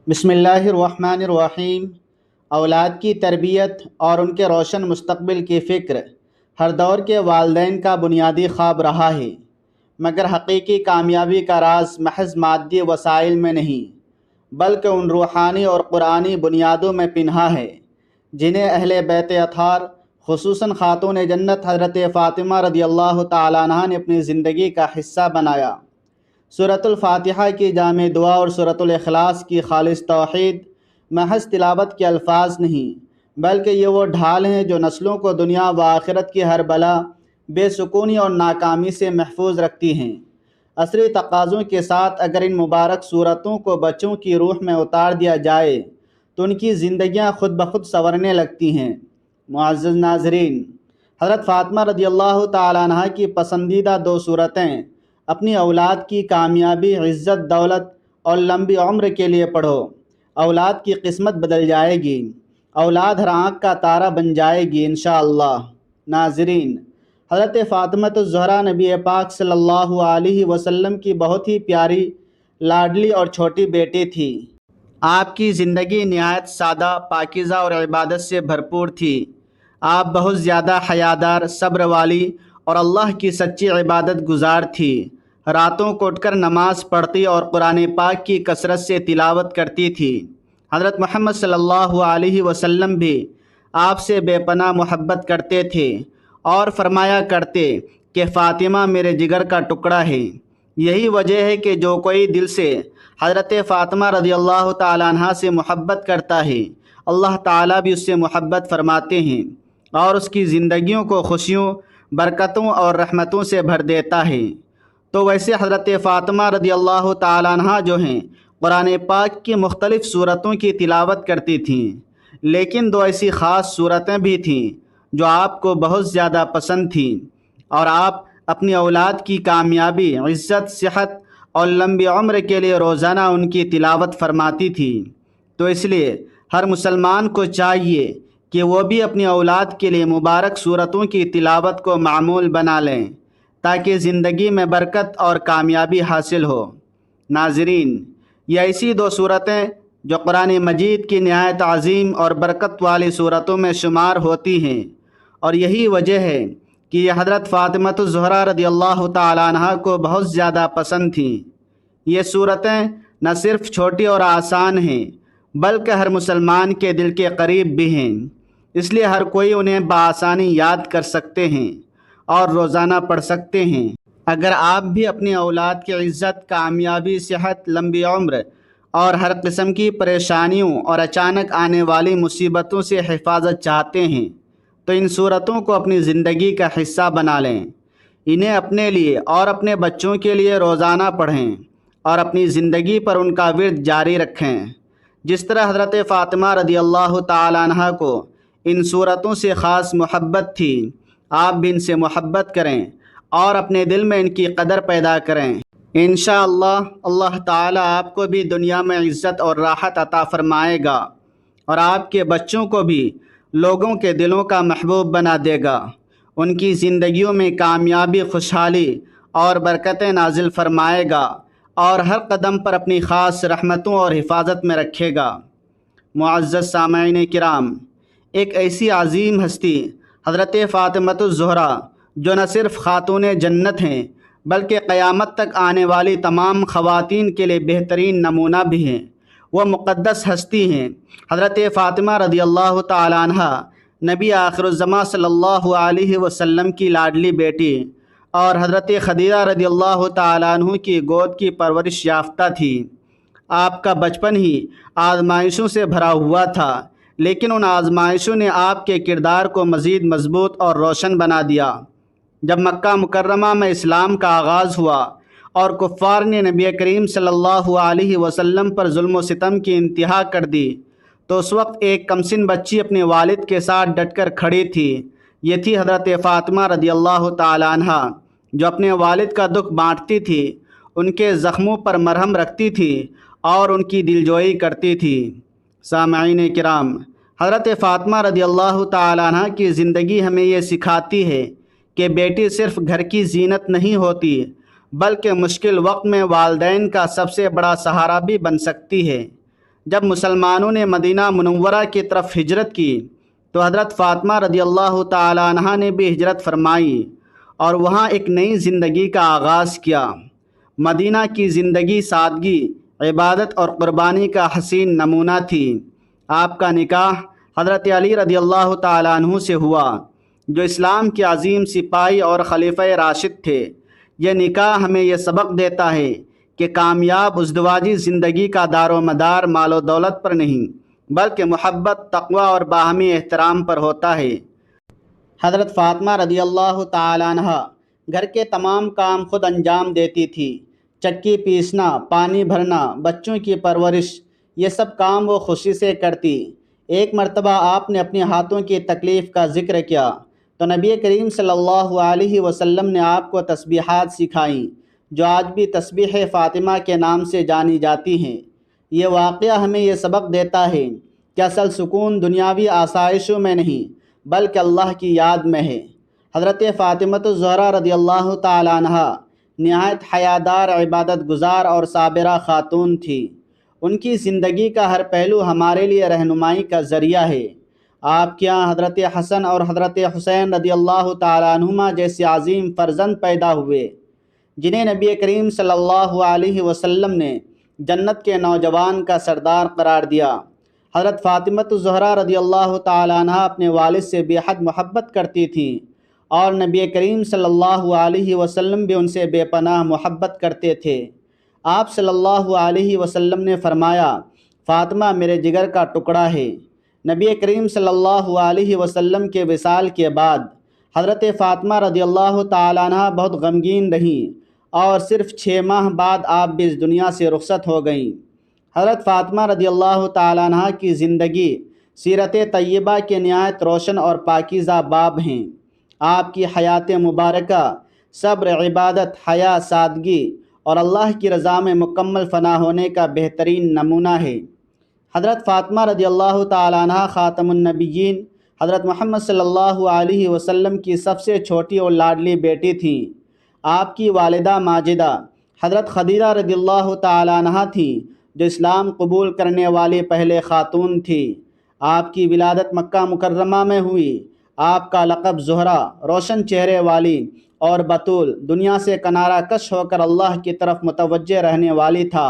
بسم اللہ الرحمن الرحیم۔ اولاد کی تربیت اور ان کے روشن مستقبل کی فکر ہر دور کے والدین کا بنیادی خواب رہا ہے، مگر حقیقی کامیابی کا راز محض مادی وسائل میں نہیں بلکہ ان روحانی اور قرآنی بنیادوں میں پنہا ہے جنہیں اہل بیت اطہار خصوصاً خاتون جنت حضرت فاطمہ رضی اللہ تعالیٰ عنہ نے اپنی زندگی کا حصہ بنایا۔ سورۃ الفاتحہ کی جامع دعا اور سورۃ الاخلاص کی خالص توحید محض تلاوت کے الفاظ نہیں بلکہ یہ وہ ڈھال ہیں جو نسلوں کو دنیا و آخرت کی ہر بلا، بے سکونی اور ناکامی سے محفوظ رکھتی ہیں۔ عصری تقاضوں کے ساتھ اگر ان مبارک صورتوں کو بچوں کی روح میں اتار دیا جائے تو ان کی زندگیاں خود بخود سنورنے لگتی ہیں۔ معزز ناظرین، حضرت فاطمہ رضی اللہ تعالیٰ عنہ کی پسندیدہ دو صورتیں اپنی اولاد کی کامیابی، عزت، دولت اور لمبی عمر کے لیے پڑھو۔ اولاد کی قسمت بدل جائے گی، اولاد ہر آنکھ کا تارہ بن جائے گی انشاءاللہ۔ ناظرین، حضرت فاطمہ الزہرا نبی پاک صلی اللہ علیہ وسلم کی بہت ہی پیاری، لاڈلی اور چھوٹی بیٹی تھی۔ آپ کی زندگی نہایت سادہ، پاکیزہ اور عبادت سے بھرپور تھی۔ آپ بہت زیادہ حیادار، صبر والی اور اللہ کی سچی عبادت گزار تھی۔ راتوں کو اٹھ کر نماز پڑھتی اور قرآن پاک کی کثرت سے تلاوت کرتی تھی۔ حضرت محمد صلی اللہ علیہ وسلم بھی آپ سے بے پناہ محبت کرتے تھے اور فرمایا کرتے کہ فاطمہ میرے جگر کا ٹکڑا ہے۔ یہی وجہ ہے کہ جو کوئی دل سے حضرت فاطمہ رضی اللہ تعالیٰ عنہ سے محبت کرتا ہے، اللہ تعالیٰ بھی اس سے محبت فرماتے ہیں اور اس کی زندگیوں کو خوشیوں، برکتوں اور رحمتوں سے بھر دیتا ہے۔ تو ویسے حضرت فاطمہ رضی اللہ تعالیٰ عنہ جو ہیں قرآن پاک کی مختلف صورتوں کی تلاوت کرتی تھیں، لیکن دو ایسی خاص صورتیں بھی تھیں جو آپ کو بہت زیادہ پسند تھیں اور آپ اپنی اولاد کی کامیابی، عزت، صحت اور لمبی عمر کے لیے روزانہ ان کی تلاوت فرماتی تھی۔ تو اس لیے ہر مسلمان کو چاہیے کہ وہ بھی اپنی اولاد کے لیے مبارک صورتوں کی تلاوت کو معمول بنا لیں تاکہ زندگی میں برکت اور کامیابی حاصل ہو۔ ناظرین، یہ ایسی دو صورتیں جو قرآن مجید کی نہایت عظیم اور برکت والی صورتوں میں شمار ہوتی ہیں، اور یہی وجہ ہے کہ یہ حضرت فاطمہ الزہرا رضی اللہ تعالیٰ عنہ کو بہت زیادہ پسند تھیں۔ یہ صورتیں نہ صرف چھوٹی اور آسان ہیں بلکہ ہر مسلمان کے دل کے قریب بھی ہیں، اس لیے ہر کوئی انہیں بآسانی یاد کر سکتے ہیں اور روزانہ پڑھ سکتے ہیں۔ اگر آپ بھی اپنی اولاد کی عزت، کامیابی، صحت، لمبی عمر اور ہر قسم کی پریشانیوں اور اچانک آنے والی مصیبتوں سے حفاظت چاہتے ہیں تو ان صورتوں کو اپنی زندگی کا حصہ بنا لیں۔ انہیں اپنے لیے اور اپنے بچوں کے لیے روزانہ پڑھیں اور اپنی زندگی پر ان کا ورد جاری رکھیں۔ جس طرح حضرت فاطمہ رضی اللہ تعالیٰ عنہ کو ان صورتوں سے خاص محبت تھی، آپ بھی ان سے محبت کریں اور اپنے دل میں ان کی قدر پیدا کریں۔ انشاءاللہ اللہ تعالیٰ آپ کو بھی دنیا میں عزت اور راحت عطا فرمائے گا اور آپ کے بچوں کو بھی لوگوں کے دلوں کا محبوب بنا دے گا، ان کی زندگیوں میں کامیابی، خوشحالی اور برکتیں نازل فرمائے گا اور ہر قدم پر اپنی خاص رحمتوں اور حفاظت میں رکھے گا۔ معزز سامعین کرام، ایک ایسی عظیم ہستی حضرت فاطمہ الزہرا جو نہ صرف خاتون جنت ہیں بلکہ قیامت تک آنے والی تمام خواتین کے لیے بہترین نمونہ بھی ہیں، وہ مقدس ہستی ہیں۔ حضرت فاطمہ رضی اللہ تعالیٰ عنہ نبی آخر الزماں صلی اللہ علیہ وسلم کی لاڈلی بیٹی اور حضرت خدیجہ رضی اللہ تعالیٰ عنہ کی گود کی پرورش یافتہ تھی۔ آپ کا بچپن ہی آزمائشوں سے بھرا ہوا تھا، لیکن ان آزمائشوں نے آپ کے کردار کو مزید مضبوط اور روشن بنا دیا۔ جب مکہ مکرمہ میں اسلام کا آغاز ہوا اور کفار نے نبی کریم صلی اللہ علیہ وسلم پر ظلم و ستم کی انتہا کر دی تو اس وقت ایک کمسن بچی اپنے والد کے ساتھ ڈٹ کر کھڑی تھی۔ یہ تھی حضرت فاطمہ رضی اللہ تعالیٰ عنہ، جو اپنے والد کا دکھ بانٹتی تھی، ان کے زخموں پر مرہم رکھتی تھی اور ان کی دلجوئی کرتی تھی۔ سامعین کرام، حضرت فاطمہ رضی اللہ تعالیٰ عنہ کی زندگی ہمیں یہ سکھاتی ہے کہ بیٹی صرف گھر کی زینت نہیں ہوتی بلکہ مشکل وقت میں والدین کا سب سے بڑا سہارا بھی بن سکتی ہے۔ جب مسلمانوں نے مدینہ منورہ کی طرف ہجرت کی تو حضرت فاطمہ رضی اللہ تعالی عنہا نے بھی ہجرت فرمائی اور وہاں ایک نئی زندگی کا آغاز کیا۔ مدینہ کی زندگی سادگی، عبادت اور قربانی کا حسین نمونہ تھی۔ آپ کا نکاح حضرت علی رضی اللہ تعالیٰ عنہ سے ہوا، جو اسلام کے عظیم سپاہی اور خلیفہ راشد تھے۔ یہ نکاح ہمیں یہ سبق دیتا ہے کہ کامیاب ازدواجی زندگی کا دار و مدار مال و دولت پر نہیں بلکہ محبت، تقوی اور باہمی احترام پر ہوتا ہے۔ حضرت فاطمہ رضی اللہ تعالیٰ عنہ گھر کے تمام کام خود انجام دیتی تھی۔ چکی پیسنا، پانی بھرنا، بچوں کی پرورش، یہ سب کام وہ خوشی سے کرتی۔ ایک مرتبہ آپ نے اپنے ہاتھوں کی تکلیف کا ذکر کیا تو نبی کریم صلی اللہ علیہ وسلم نے آپ کو تسبیحات سکھائیں، جو آج بھی تسبیح فاطمہ کے نام سے جانی جاتی ہیں۔ یہ واقعہ ہمیں یہ سبق دیتا ہے کہ اصل سکون دنیاوی آسائشوں میں نہیں بلکہ اللہ کی یاد میں ہے۔ حضرت فاطمہ الزہرا رضی اللہ تعالیٰ عنہا نہایت حیادار، عبادت گزار اور صابرہ خاتون تھی۔ ان کی زندگی کا ہر پہلو ہمارے لیے رہنمائی کا ذریعہ ہے۔ آپ کے یہاں حضرت حسن اور حضرت حسین رضی اللہ تعالیٰ عنہما جیسے عظیم فرزند پیدا ہوئے، جنہیں نبی کریم صلی اللہ علیہ وسلم نے جنت کے نوجوان کا سردار قرار دیا۔ حضرت فاطمہ الزہرا رضی اللہ تعالیٰ عنہ اپنے والد سے بے حد محبت کرتی تھیں اور نبی کریم صلی اللہ علیہ وسلم بھی ان سے بے پناہ محبت کرتے تھے۔ آپ صلی اللہ علیہ وسلم نے فرمایا، فاطمہ میرے جگر کا ٹکڑا ہے۔ نبی کریم صلی اللہ علیہ وسلم کے وصال کے بعد حضرت فاطمہ رضی اللہ تعالیٰ عنہ بہت غمگین رہیں اور صرف 6 ماہ بعد آپ بھی اس دنیا سے رخصت ہو گئیں۔ حضرت فاطمہ رضی اللہ تعالیٰ عنہ کی زندگی سیرت طیبہ کے نہایت روشن اور پاکیزہ باب ہیں۔ آپ کی حیات مبارکہ صبر، عبادت، حیا، سادگی اور اللہ کی رضا میں مکمل فنا ہونے کا بہترین نمونہ ہے۔ حضرت فاطمہ رضی اللہ تعالیٰ عنہ خاتم النبیین حضرت محمد صلی اللہ علیہ وسلم کی سب سے چھوٹی اور لاڈلی بیٹی تھیں۔ آپ کی والدہ ماجدہ حضرت خدیجہ رضی اللہ تعالیٰ عنہ تھیں، جو اسلام قبول کرنے والی پہلے خاتون تھی۔ آپ کی ولادت مکہ مکرمہ میں ہوئی۔ آپ کا لقب زہرا، روشن چہرے والی اور بطول، دنیا سے کنارہ کش ہو کر اللہ کی طرف متوجہ رہنے والی تھا۔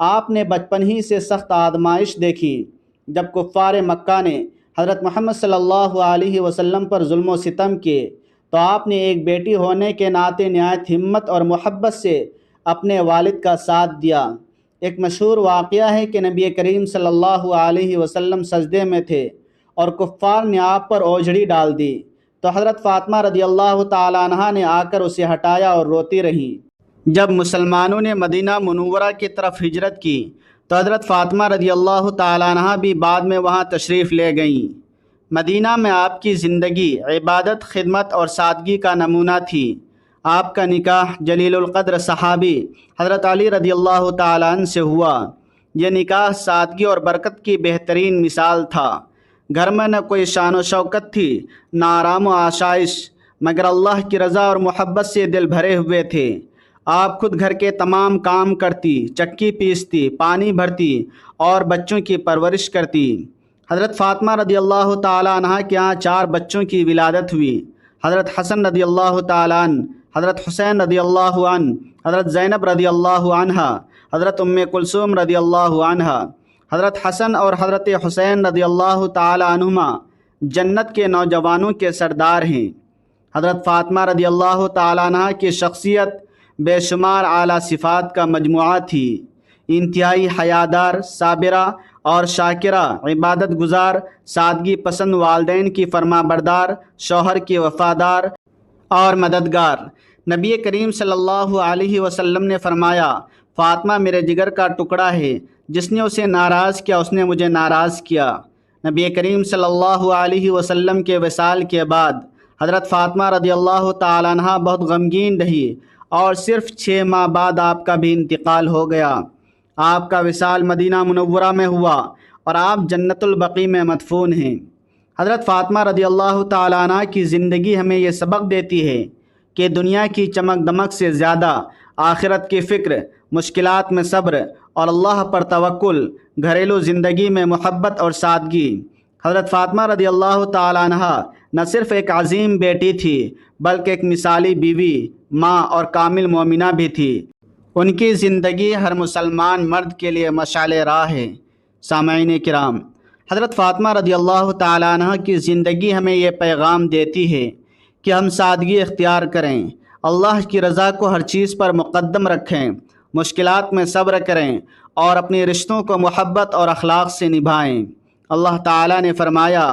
آپ نے بچپن ہی سے سخت آزمائش دیکھی۔ جب کفار مکہ نے حضرت محمد صلی اللہ علیہ وسلم پر ظلم و ستم کیے تو آپ نے ایک بیٹی ہونے کے ناطے نہایت ہمت اور محبت سے اپنے والد کا ساتھ دیا۔ ایک مشہور واقعہ ہے کہ نبی کریم صلی اللہ علیہ وسلم سجدے میں تھے اور کفار نے آپ پر اوجھڑی ڈال دی تو حضرت فاطمہ رضی اللہ تعالیٰ عنہا نے آ کر اسے ہٹایا اور روتی رہیں۔ جب مسلمانوں نے مدینہ منورہ کی طرف ہجرت کی تو حضرت فاطمہ رضی اللہ تعالیٰ عنہا بھی بعد میں وہاں تشریف لے گئیں۔ مدینہ میں آپ کی زندگی عبادت، خدمت اور سادگی کا نمونہ تھی۔ آپ کا نکاح جلیل القدر صحابی حضرت علی رضی اللہ تعالیٰ عنہ سے ہوا۔ یہ نکاح سادگی اور برکت کی بہترین مثال تھا۔ گھر میں نہ کوئی شان و شوکت تھی، نہ آرام و آشائش، مگر اللہ کی رضا اور محبت سے دل بھرے ہوئے تھے۔ آپ خود گھر کے تمام کام کرتی، چکی پیستی، پانی بھرتی اور بچوں کی پرورش کرتی۔ حضرت فاطمہ رضی اللہ تعالیٰ عنہ کے یہاں 4 بچوں کی ولادت ہوئی۔ حضرت حسن رضی اللہ تعالیٰ عنہ، حضرت حسین رضی اللہ عنہ، حضرت زینب رضی اللہ عنہا، حضرت ام کلثوم رضی اللہ عنہا۔ حضرت حسن اور حضرت حسین رضی اللہ تعالیٰ عنہما جنت کے نوجوانوں کے سردار ہیں۔ حضرت فاطمہ رضی اللہ تعالیٰ عنہ کی شخصیت بے شمار اعلیٰ صفات کا مجموعہ تھی۔ انتہائی حیادار، صابرہ اور شاکرہ، عبادت گزار، سادگی پسند، والدین کی فرما بردار، شوہر کی وفادار اور مددگار۔ نبی کریم صلی اللہ علیہ وسلم نے فرمایا، فاطمہ میرے جگر کا ٹکڑا ہے، جس نے اسے ناراض کیا اس نے مجھے ناراض کیا۔ نبی کریم صلی اللہ علیہ وسلم کے وصال کے بعد حضرت فاطمہ رضی اللہ تعالیٰ عنہ بہت غمگین رہی اور صرف 6 ماہ بعد آپ کا بھی انتقال ہو گیا۔ آپ کا وصال مدینہ منورہ میں ہوا اور آپ جنت البقیع میں مدفون ہیں۔ حضرت فاطمہ رضی اللہ تعالیٰ عنہ کی زندگی ہمیں یہ سبق دیتی ہے کہ دنیا کی چمک دمک سے زیادہ آخرت کی فکر، مشکلات میں صبر اور اللہ پر توکل، گھریلو زندگی میں محبت اور سادگی۔ حضرت فاطمہ رضی اللہ تعالیٰ عنہا نہ صرف ایک عظیم بیٹی تھی بلکہ ایک مثالی بیوی، ماں اور کامل مومنہ بھی تھی۔ ان کی زندگی ہر مسلمان مرد کے لیے مشعل راہ ہے۔ سامعین کرام، حضرت فاطمہ رضی اللہ تعالیٰ عنہ کی زندگی ہمیں یہ پیغام دیتی ہے کہ ہم سادگی اختیار کریں، اللہ کی رضا کو ہر چیز پر مقدم رکھیں، مشکلات میں صبر کریں اور اپنے رشتوں کو محبت اور اخلاق سے نبھائیں۔ اللہ تعالیٰ نے فرمایا،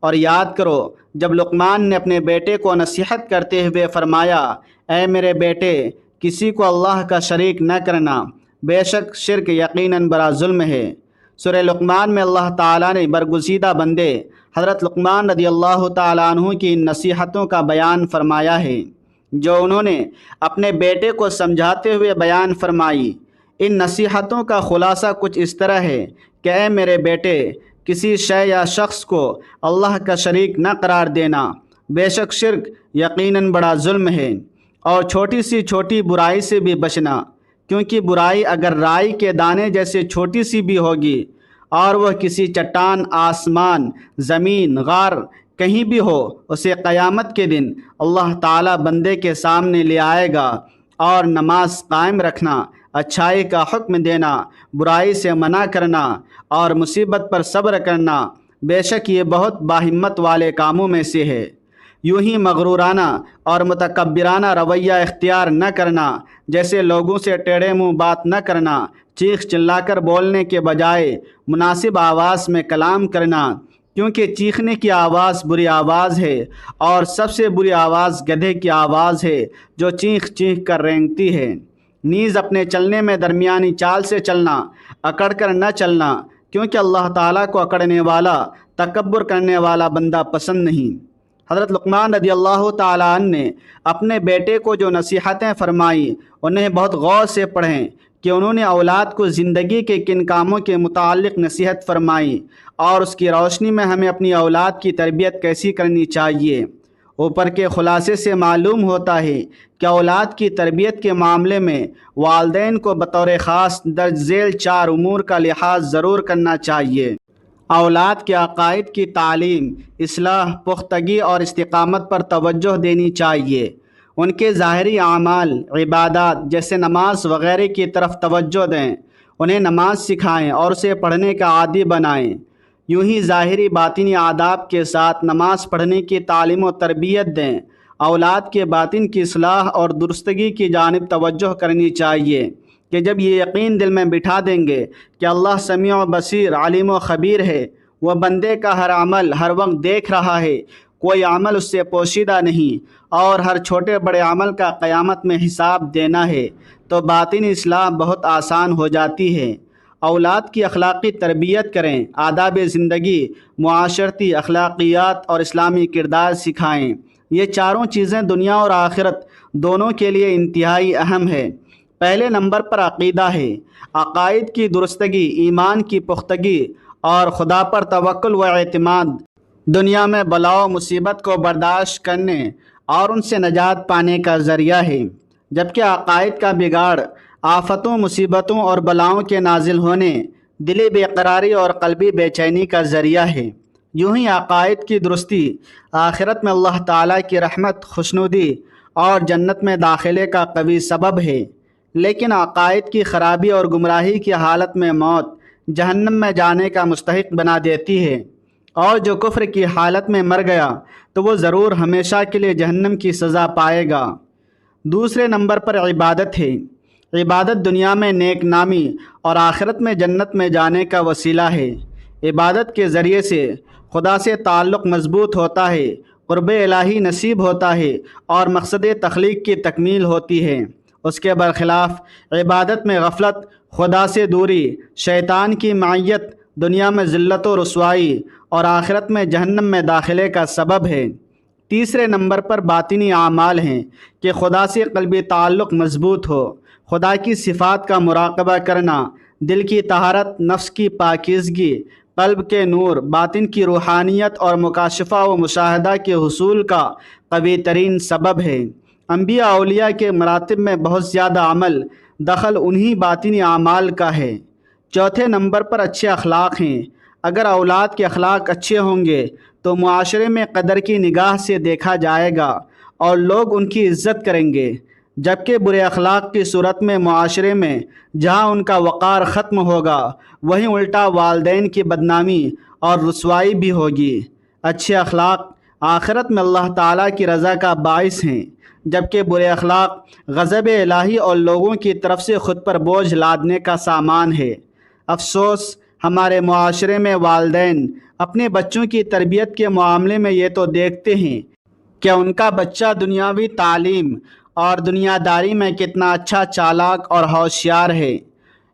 اور یاد کرو جب لقمان نے اپنے بیٹے کو نصیحت کرتے ہوئے فرمایا، اے میرے بیٹے، کسی کو اللہ کا شریک نہ کرنا، بے شک شرک یقیناً بڑا ظلم ہے۔ سورہ لقمان میں اللہ تعالیٰ نے برگزیدہ بندے حضرت لقمان رضی اللہ تعالیٰ عنہ کی ان نصیحتوں کا بیان فرمایا ہے جو انہوں نے اپنے بیٹے کو سمجھاتے ہوئے بیان فرمائی۔ ان نصیحتوں کا خلاصہ کچھ اس طرح ہے کہ اے میرے بیٹے، کسی شے یا شخص کو اللہ کا شریک نہ قرار دینا، بے شک شرک یقیناً بڑا ظلم ہے، اور چھوٹی سی چھوٹی برائی سے بھی بچنا، کیونکہ برائی اگر رائی کے دانے جیسے چھوٹی سی بھی ہوگی اور وہ کسی چٹان، آسمان، زمین، غار کہیں بھی ہو، اسے قیامت کے دن اللہ تعالیٰ بندے کے سامنے لے آئے گا۔ اور نماز قائم رکھنا، اچھائی کا حکم دینا، برائی سے منع کرنا اور مصیبت پر صبر کرنا، بے شک یہ بہت باہمت والے کاموں میں سے ہے۔ یوں ہی مغرورانہ اور متکبرانہ رویہ اختیار نہ کرنا، جیسے لوگوں سے ٹیڑھے منہ بات نہ کرنا، چیخ چلا کر بولنے کے بجائے مناسب آواز میں کلام کرنا، کیونکہ چیخنے کی آواز بری آواز ہے اور سب سے بری آواز گدھے کی آواز ہے جو چیخ چیخ کر رینگتی ہے۔ نیز اپنے چلنے میں درمیانی چال سے چلنا، اکڑ کر نہ چلنا، کیونکہ اللہ تعالیٰ کو اکڑنے والا، تکبر کرنے والا بندہ پسند نہیں۔ حضرت لقمان رضی اللہ تعالیٰ عنہ نے اپنے بیٹے کو جو نصیحتیں فرمائیں انہیں بہت غور سے پڑھیں کہ انہوں نے اولاد کو زندگی کے کن کاموں کے متعلق نصیحت فرمائی اور اس کی روشنی میں ہمیں اپنی اولاد کی تربیت کیسی کرنی چاہیے۔ اوپر کے خلاصے سے معلوم ہوتا ہے کہ اولاد کی تربیت کے معاملے میں والدین کو بطور خاص درج ذیل 4 امور کا لحاظ ضرور کرنا چاہیے۔ اولاد کے عقائد کی تعلیم، اصلاح، پختگی اور استقامت پر توجہ دینی چاہیے۔ ان کے ظاہری اعمال، عبادات جیسے نماز وغیرہ کی طرف توجہ دیں، انہیں نماز سکھائیں اور اسے پڑھنے کا عادی بنائیں۔ یوں ہی ظاہری باطنی آداب کے ساتھ نماز پڑھنے کی تعلیم و تربیت دیں۔ اولاد کے باطن کی اصلاح اور درستگی کی جانب توجہ کرنی چاہیے کہ جب یہ یقین دل میں بٹھا دیں گے کہ اللہ سمیع و بصیر، علیم و خبیر ہے، وہ بندے کا ہر عمل ہر وقت دیکھ رہا ہے، کوئی عمل اس سے پوشیدہ نہیں، اور ہر چھوٹے بڑے عمل کا قیامت میں حساب دینا ہے، تو باطنی اصلاح بہت آسان ہو جاتی ہے۔ اولاد کی اخلاقی تربیت کریں، آداب زندگی، معاشرتی اخلاقیات اور اسلامی کردار سکھائیں۔ یہ چاروں چیزیں دنیا اور آخرت دونوں کے لیے انتہائی اہم ہے۔ پہلے نمبر پر عقیدہ ہے۔ عقائد کی درستگی، ایمان کی پختگی اور خدا پر توکل و اعتماد دنیا میں بلا و مصیبت کو برداشت کرنے اور ان سے نجات پانے کا ذریعہ ہے، جبکہ عقائد کا بگاڑ آفتوں، مصیبتوں اور بلاؤں کے نازل ہونے، دلی بے قراری اور قلبی بے چینی کا ذریعہ ہے۔ یوں ہی عقائد کی درستی آخرت میں اللہ تعالیٰ کی رحمت، خوشنودی اور جنت میں داخلے کا قوی سبب ہے، لیکن عقائد کی خرابی اور گمراہی کی حالت میں موت جہنم میں جانے کا مستحق بنا دیتی ہے، اور جو کفر کی حالت میں مر گیا تو وہ ضرور ہمیشہ کے لیے جہنم کی سزا پائے گا۔ دوسرے نمبر پر عبادت ہے۔ عبادت دنیا میں نیک نامی اور آخرت میں جنت میں جانے کا وسیلہ ہے۔ عبادت کے ذریعے سے خدا سے تعلق مضبوط ہوتا ہے، قرب الہی نصیب ہوتا ہے اور مقصد تخلیق کی تکمیل ہوتی ہے۔ اس کے برخلاف عبادت میں غفلت، خدا سے دوری، شیطان کی معیت دنیا میں ذلت و رسوائی اور آخرت میں جہنم میں داخلے کا سبب ہے۔ تیسرے نمبر پر باطنی اعمال ہیں کہ خدا سے قلبی تعلق مضبوط ہو، خدا کی صفات کا مراقبہ کرنا، دل کی طہارت، نفس کی پاکیزگی، قلب کے نور، باطن کی روحانیت اور مکاشفہ و مشاہدہ کے حصول کا قوی ترین سبب ہے۔ انبیاء اولیاء کے مراتب میں بہت زیادہ عمل دخل انہی باطنی اعمال کا ہے۔ چوتھے نمبر پر اچھے اخلاق ہیں۔ اگر اولاد کے اخلاق اچھے ہوں گے تو معاشرے میں قدر کی نگاہ سے دیکھا جائے گا اور لوگ ان کی عزت کریں گے، جبکہ برے اخلاق کی صورت میں معاشرے میں جہاں ان کا وقار ختم ہوگا وہیں الٹا والدین کی بدنامی اور رسوائی بھی ہوگی۔ اچھے اخلاق آخرت میں اللہ تعالیٰ کی رضا کا باعث ہیں، جبکہ برے اخلاق غضب الہی اور لوگوں کی طرف سے خود پر بوجھ لادنے کا سامان ہے۔ افسوس، ہمارے معاشرے میں والدین اپنے بچوں کی تربیت کے معاملے میں یہ تو دیکھتے ہیں کہ ان کا بچہ دنیاوی تعلیم اور دنیا داری میں کتنا اچھا چالاک اور ہوشیار ہے،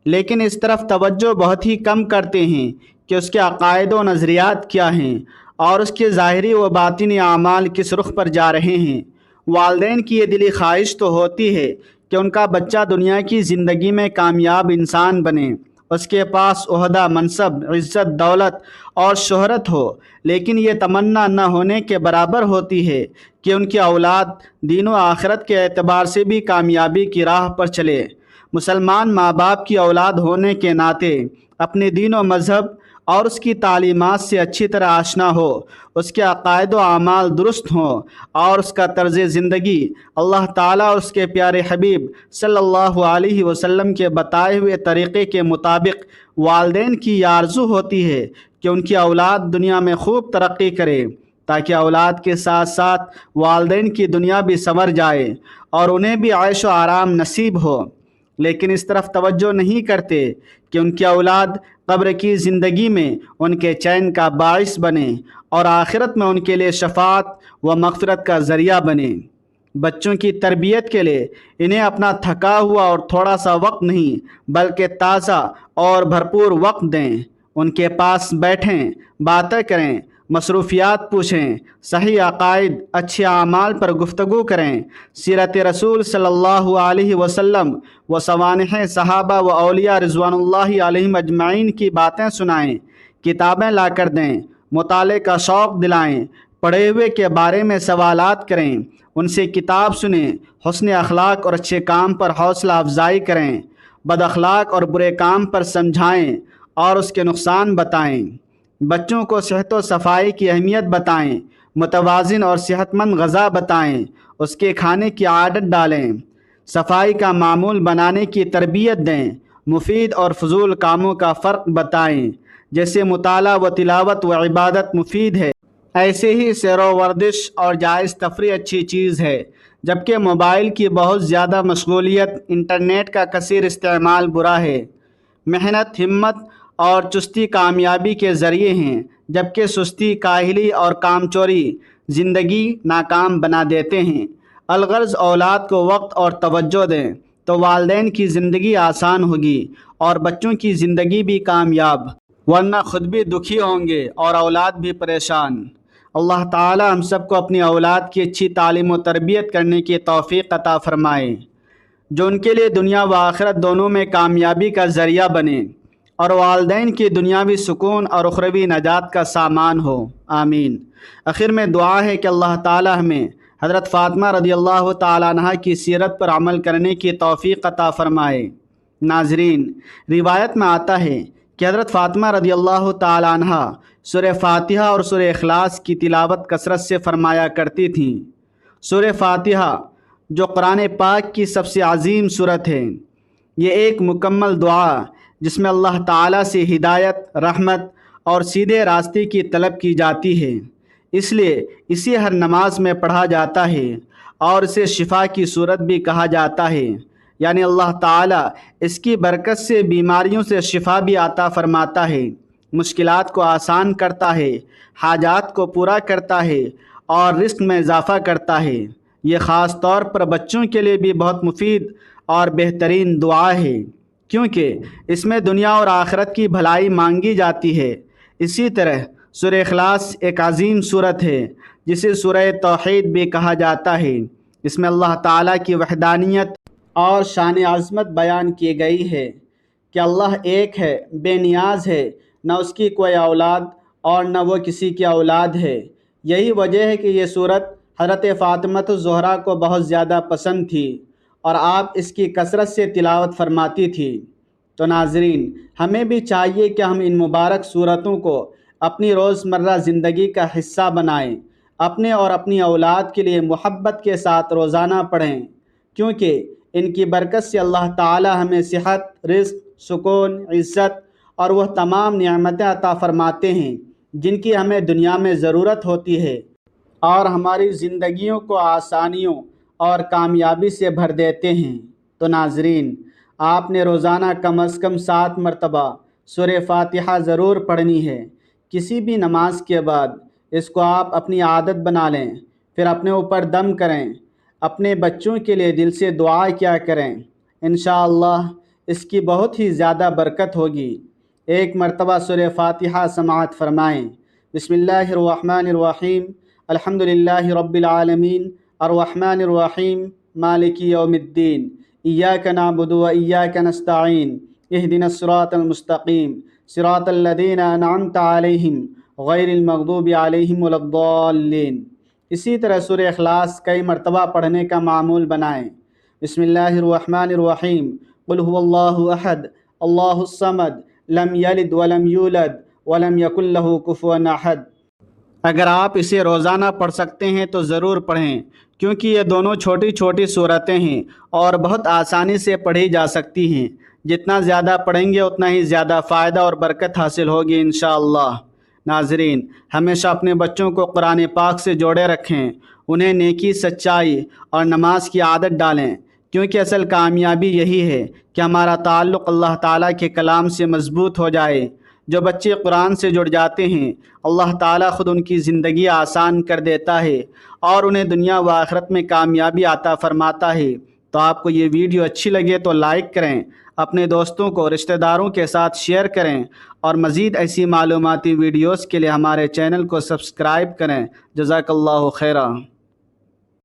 لیکن اس طرف توجہ بہت ہی کم کرتے ہیں کہ اس کے عقائد و نظریات کیا ہیں اور اس کے ظاہری و باطنی اعمال کس رخ پر جا رہے ہیں۔ والدین کی یہ دلی خواہش تو ہوتی ہے کہ ان کا بچہ دنیا کی زندگی میں کامیاب انسان بنے، اس کے پاس عہدہ، منصب، عزت، دولت اور شہرت ہو، لیکن یہ تمنا نہ ہونے کے برابر ہوتی ہے کہ ان کی اولاد دین و آخرت کے اعتبار سے بھی کامیابی کی راہ پر چلے۔ مسلمان ماں باپ کی اولاد ہونے کے ناطے اپنے دین و مذہب اور اس کی تعلیمات سے اچھی طرح آشنا ہو، اس کے عقائد و اعمال درست ہوں اور اس کا طرز زندگی اللہ تعالیٰ اور اس کے پیارے حبیب صلی اللہ علیہ وسلم کے بتائے ہوئے طریقے کے مطابق۔ والدین کی یہ آرزو ہوتی ہے کہ ان کی اولاد دنیا میں خوب ترقی کرے، تاکہ اولاد کے ساتھ ساتھ والدین کی دنیا بھی سنور جائے اور انہیں بھی عیش و آرام نصیب ہو، لیکن اس طرف توجہ نہیں کرتے کہ ان کی اولاد قبر کی زندگی میں ان کے چین کا باعث بنے اور آخرت میں ان کے لیے شفاعت و مغفرت کا ذریعہ بنے۔ بچوں کی تربیت کے لیے انہیں اپنا تھکا ہوا اور تھوڑا سا وقت نہیں بلکہ تازہ اور بھرپور وقت دیں، ان کے پاس بیٹھیں، باتیں کریں، مصروفیات پوچھیں، صحیح عقائد، اچھے اعمال پر گفتگو کریں، سیرت رسول صلی اللہ علیہ وسلم و سوانح صحابہ و اولیاء رضوان اللہ علیہم اجمعین کی باتیں سنائیں، کتابیں لا کر دیں، مطالعے کا شوق دلائیں، پڑھے ہوئے کے بارے میں سوالات کریں، ان سے کتاب سنیں، حسن اخلاق اور اچھے کام پر حوصلہ افزائی کریں، بد اخلاق اور برے کام پر سمجھائیں اور اس کے نقصان بتائیں۔ بچوں کو صحت و صفائی کی اہمیت بتائیں، متوازن اور صحت مند غذا بتائیں، اس کے کھانے کی عادت ڈالیں، صفائی کا معمول بنانے کی تربیت دیں، مفید اور فضول کاموں کا فرق بتائیں، جیسے مطالعہ و تلاوت و عبادت مفید ہے، ایسے ہی سیر و ورزش اور جائز تفریح اچھی چیز ہے، جبکہ موبائل کی بہت زیادہ مشغولیت، انٹرنیٹ کا کثیر استعمال برا ہے۔ محنت، ہمت اور چستی کامیابی کے ذریعے ہیں، جبکہ سستی، کاہلی اور کام چوری زندگی ناکام بنا دیتے ہیں۔ الغرض اولاد کو وقت اور توجہ دیں تو والدین کی زندگی آسان ہوگی اور بچوں کی زندگی بھی کامیاب، ورنہ خود بھی دکھی ہوں گے اور اولاد بھی پریشان۔ اللہ تعالی ہم سب کو اپنی اولاد کی اچھی تعلیم و تربیت کرنے کی توفیق عطا فرمائے، جو ان کے لیے دنیا و آخرت دونوں میں کامیابی کا ذریعہ بنے اور والدین کی دنیاوی سکون اور اخروی نجات کا سامان ہو، آمین۔ آخر میں دعا ہے کہ اللہ تعالی ہمیں حضرت فاطمہ رضی اللہ تعالیٰ عنہ کی سیرت پر عمل کرنے کی توفیق عطا فرمائے۔ ناظرین، روایت میں آتا ہے کہ حضرت فاطمہ رضی اللہ تعالیٰ عنہ سورہ فاتحہ اور سورہ اخلاص کی تلاوت کثرت سے فرمایا کرتی تھیں۔ سورہ فاتحہ جو قرآن پاک کی سب سے عظیم سورت ہے، یہ ایک مکمل دعا جس میں اللہ تعالیٰ سے ہدایت، رحمت اور سیدھے راستے کی طلب کی جاتی ہے، اس لیے اسے ہر نماز میں پڑھا جاتا ہے اور اسے شفا کی سورت بھی کہا جاتا ہے، یعنی اللہ تعالیٰ اس کی برکت سے بیماریوں سے شفا بھی عطا فرماتا ہے، مشکلات کو آسان کرتا ہے، حاجات کو پورا کرتا ہے اور رزق میں اضافہ کرتا ہے۔ یہ خاص طور پر بچوں کے لیے بھی بہت مفید اور بہترین دعا ہے، کیونکہ اس میں دنیا اور آخرت کی بھلائی مانگی جاتی ہے۔ اسی طرح سورہ اخلاص ایک عظیم سورت ہے جسے سورہ توحید بھی کہا جاتا ہے۔ اس میں اللہ تعالیٰ کی وحدانیت اور شان عظمت بیان کی گئی ہے کہ اللہ ایک ہے، بے نیاز ہے، نہ اس کی کوئی اولاد اور نہ وہ کسی کی اولاد ہے۔ یہی وجہ ہے کہ یہ سورت حضرت فاطمہ الزہرا کو بہت زیادہ پسند تھی اور آپ اس کی کثرت سے تلاوت فرماتی تھی۔ تو ناظرین، ہمیں بھی چاہیے کہ ہم ان مبارک سورتوں کو اپنی روزمرہ زندگی کا حصہ بنائیں، اپنے اور اپنی اولاد کے لیے محبت کے ساتھ روزانہ پڑھیں، کیونکہ ان کی برکت سے اللہ تعالی ہمیں صحت، رزق، سکون، عزت اور وہ تمام نعمتیں عطا فرماتے ہیں جن کی ہمیں دنیا میں ضرورت ہوتی ہے، اور ہماری زندگیوں کو آسانیوں اور کامیابی سے بھر دیتے ہیں۔ تو ناظرین، آپ نے روزانہ کم از کم 7 مرتبہ سورہ فاتحہ ضرور پڑھنی ہے۔ کسی بھی نماز کے بعد اس کو آپ اپنی عادت بنا لیں، پھر اپنے اوپر دم کریں، اپنے بچوں کے لیے دل سے دعا کیا کریں، انشاءاللہ اس کی بہت ہی زیادہ برکت ہوگی۔ ایک مرتبہ سورہ فاتحہ سماعت فرمائیں۔ بسم اللہ الرحمن الرحیم، الحمدللہ رب العالمین، الرحمن الرحیم، مالک یوم الدین، ایاک نعبد و ایاک نستعین، اہدنا الصراط المستقیم، صراط الذین انعمت علیہم غیر المغضوب علیہم ولا الضالین۔ اسی طرح سورہ اخلاص کئی مرتبہ پڑھنے کا معمول بنائیں۔ بسم اللہ الرحمن الرحیم، قل هو اللہ احد، اللہ الصمد، لم یلد ولم یولد ولم یکن لہ کفوا احد۔ اگر آپ اسے روزانہ پڑھ سکتے ہیں تو ضرور پڑھیں، کیونکہ یہ دونوں چھوٹی چھوٹی سورتیں ہیں اور بہت آسانی سے پڑھی جا سکتی ہیں۔ جتنا زیادہ پڑھیں گے اتنا ہی زیادہ فائدہ اور برکت حاصل ہوگی انشاءاللہ۔ ناظرین، ہمیشہ اپنے بچوں کو قرآن پاک سے جوڑے رکھیں، انہیں نیکی، سچائی اور نماز کی عادت ڈالیں، کیونکہ اصل کامیابی یہی ہے کہ ہمارا تعلق اللہ تعالیٰ کے کلام سے مضبوط ہو جائے۔ جو بچے قرآن سے جڑ جاتے ہیں، اللہ تعالیٰ خود ان کی زندگی آسان کر دیتا ہے اور انہیں دنیا و آخرت میں کامیابی عطا فرماتا ہے۔ تو آپ کو یہ ویڈیو اچھی لگے تو لائک کریں، اپنے دوستوں کو، رشتہ داروں کے ساتھ شیئر کریں، اور مزید ایسی معلوماتی ویڈیوز کے لیے ہمارے چینل کو سبسکرائب کریں۔ جزاک اللہ خیرہ۔